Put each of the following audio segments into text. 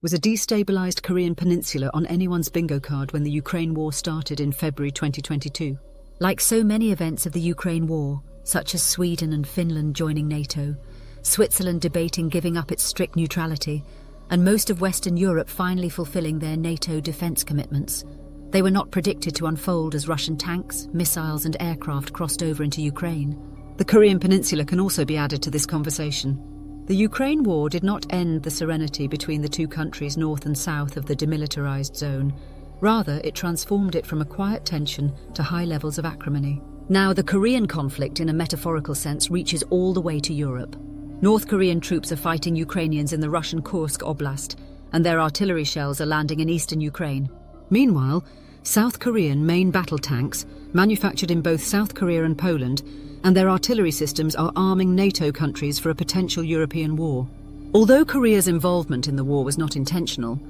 was a destabilized Korean Peninsula on anyone's bingo card when the Ukraine war started in February 2022. Like so many events of the Ukraine war, such as Sweden and Finland joining NATO, Switzerland debating giving up its strict neutrality, and most of Western Europe finally fulfilling their NATO defense commitments, they were not predicted to unfold as Russian tanks, missiles and aircraft crossed over into Ukraine. The Korean Peninsula can also be added to this conversation. The Ukraine war did not end the serenity between the two countries north and south of the demilitarized zone. Rather, it transformed it from a quiet tension to high levels of acrimony. Now, the Korean conflict, in a metaphorical sense, reaches all the way to Europe. North Korean troops are fighting Ukrainians in the Russian Kursk Oblast, and their artillery shells are landing in eastern Ukraine. Meanwhile, South Korean main battle tanks, manufactured in both South Korea and Poland, and their artillery systems are arming NATO countries for a potential European war. Although Korea's involvement in the war was not intentional,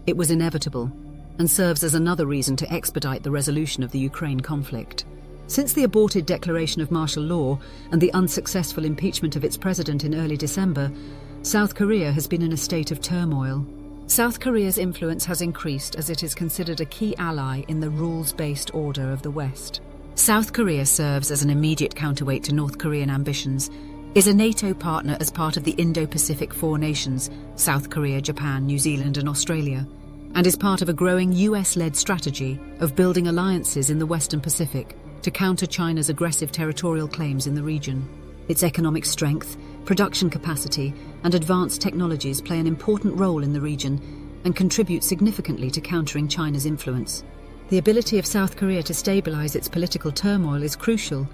it was inevitable, and serves as another reason to expedite the resolution of the Ukraine conflict. Since the aborted declaration of martial law and the unsuccessful impeachment of its president in early December, South Korea has been in a state of turmoil. South Korea's influence has increased as it is considered a key ally in the rules-based order of the West. South Korea serves as an immediate counterweight to North Korean ambitions, is a NATO partner as part of the Indo-Pacific four nations, South Korea, Japan, New Zealand and Australia, and is part of a growing US-led strategy of building alliances in the Western Pacific to counter China's aggressive territorial claims in the region. Its economic strength, production capacity and advanced technologies play an important role in the region and contribute significantly to countering China's influence. The ability of South Korea to stabilize its political turmoil is crucial,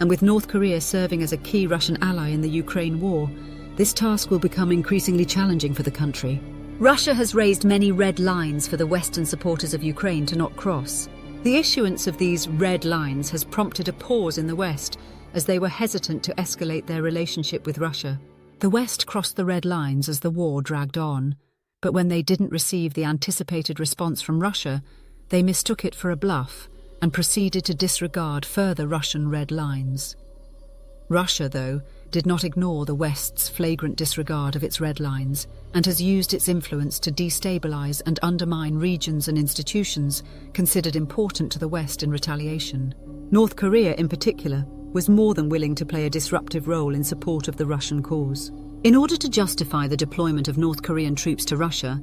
and with North Korea serving as a key Russian ally in the Ukraine war, this task will become increasingly challenging for the country. Russia has raised many red lines for the Western supporters of Ukraine to not cross. The issuance of these red lines has prompted a pause in the West, as they were hesitant to escalate their relationship with Russia. The West crossed the red lines as the war dragged on, but when they didn't receive the anticipated response from Russia, they mistook it for a bluff and proceeded to disregard further Russian red lines. Russia, though, did not ignore the West's flagrant disregard of its red lines and has used its influence to destabilize and undermine regions and institutions considered important to the West in retaliation. North Korea, in particular, was more than willing to play a disruptive role in support of the Russian cause. In order to justify the deployment of North Korean troops to Russia,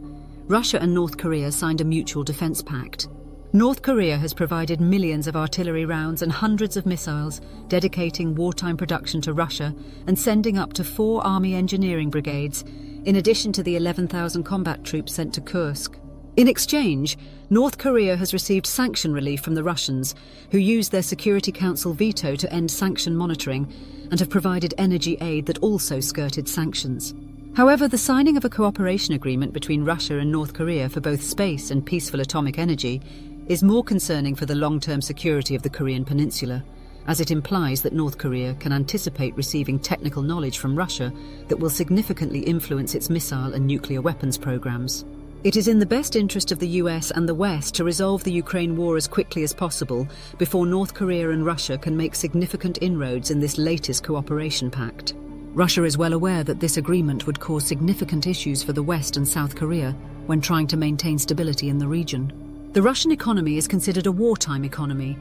Russia and North Korea signed a mutual defense pact. North Korea has provided millions of artillery rounds and hundreds of missiles, dedicating wartime production to Russia and sending up to 4 army engineering brigades, in addition to the 11,000 combat troops sent to Kursk. In exchange, North Korea has received sanction relief from the Russians, who used their Security Council veto to end sanction monitoring and have provided energy aid that also skirted sanctions. However, the signing of a cooperation agreement between Russia and North Korea for both space and peaceful atomic energy is more concerning for the long-term security of the Korean Peninsula, as it implies that North Korea can anticipate receiving technical knowledge from Russia that will significantly influence its missile and nuclear weapons programs. It is in the best interest of the US and the West to resolve the Ukraine war as quickly as possible before North Korea and Russia can make significant inroads in this latest cooperation pact. Russia is well aware that this agreement would cause significant issues for the West and South Korea when trying to maintain stability in the region. The Russian economy is considered a wartime economy,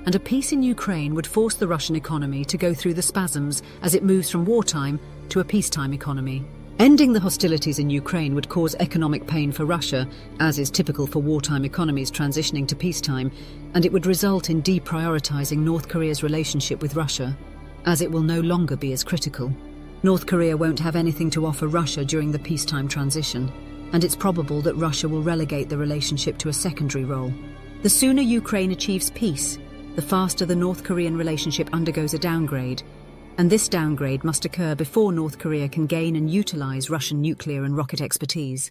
and a peace in Ukraine would force the Russian economy to go through the spasms as it moves from wartime to a peacetime economy. Ending the hostilities in Ukraine would cause economic pain for Russia, as is typical for wartime economies transitioning to peacetime, and it would result in deprioritizing North Korea's relationship with Russia, as it will no longer be as critical. North Korea won't have anything to offer Russia during the peacetime transition, and it's probable that Russia will relegate the relationship to a secondary role. The sooner Ukraine achieves peace, the faster the North Korean relationship undergoes a downgrade, and this downgrade must occur before North Korea can gain and utilize Russian nuclear and rocket expertise.